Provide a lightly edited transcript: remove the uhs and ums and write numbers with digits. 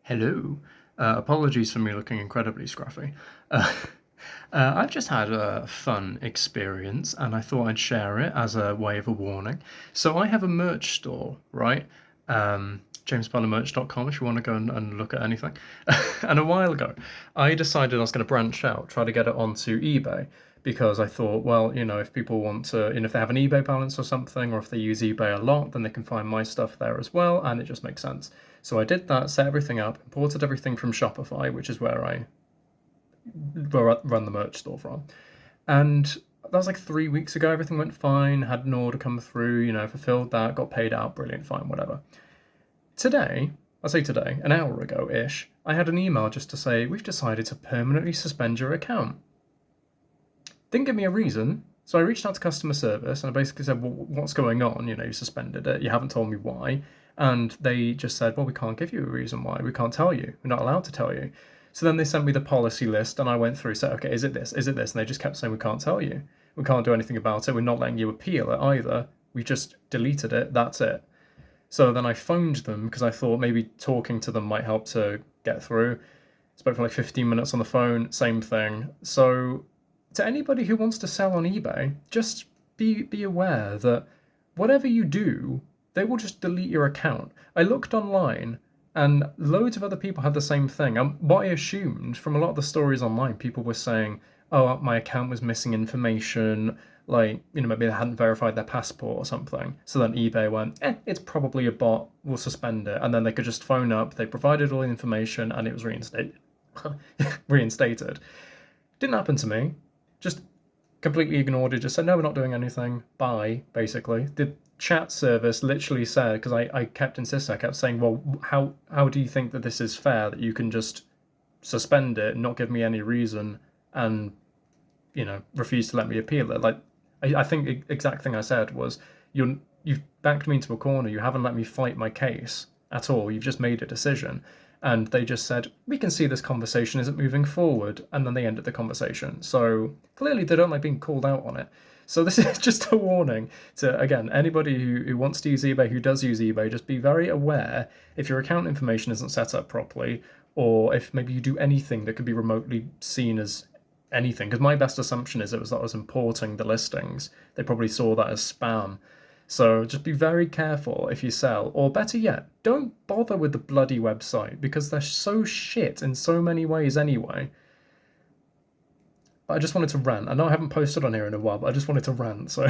Hello. Apologies for me looking incredibly scruffy. Uh, I've just had a fun experience and I thought I'd share it as a way of a warning. So I have a merch store, right? JamesButlerMerch.com if you want to go and look at anything. And a while ago, I decided I was going to branch out, try to get it onto eBay because I thought, well, if people want to, if they have an eBay balance or something, or if they use eBay a lot, then they can find my stuff there as well, and it just makes sense. So I did that, set everything up, imported everything from Shopify, which is where I run the merch store from. And that was like 3 weeks ago. Everything went fine, had an order come through, fulfilled that, got paid out, brilliant, fine, whatever. Today, I say today, an hour ago ish, I had an email just to say, we've decided to permanently suspend your account. Didn't give me a reason. So I reached out to customer service and I basically said, well, what's going on? You suspended it. You haven't told me why. And they just said, well, we can't give you a reason why. We can't tell you. We're not allowed to tell you. So then they sent me the policy list and I went through, said, okay, is it this? Is it this? And they just kept saying, we can't tell you. We can't do anything about it. We're not letting you appeal it either. We just deleted it. That's it. So then I phoned them because I thought maybe talking to them might help to get through. Spoke for like 15 minutes on the phone, same thing. So to anybody who wants to sell on eBay, just be aware that whatever you do, they will just delete your account. I looked online and loads of other people had the same thing. And what I assumed from a lot of the stories online, people were saying, oh, my account was missing information, like, maybe they hadn't verified their passport or something. So then eBay went, it's probably a bot, we'll suspend it. And then they could just phone up, they provided all the information, and it was reinstated. Reinstated. Didn't happen to me. Just completely ignored it, just said, no, we're not doing anything, bye, basically. The chat service literally said, because I kept insisting, I kept saying, well, how do you think that this is fair, that you can just suspend it, not give me any reason, and, refuse to let me appeal it? Like, I think the exact thing I said was, you've backed me into a corner, you haven't let me fight my case at all, you've just made a decision. And they just said, we can see this conversation isn't moving forward, and then they ended the conversation. So clearly they don't like being called out on it. So this is just a warning to, again, anybody who wants to use eBay, who does use eBay, just be very aware if your account information isn't set up properly, or if maybe you do anything that could be remotely seen as anything. Because my best assumption is it was that I was importing the listings. They probably saw that as spam. So just be very careful if you sell, or better yet, don't bother with the bloody website because they're so shit in so many ways anyway. But I just wanted to rant. I know I haven't posted on here in a while, but I just wanted to rant, so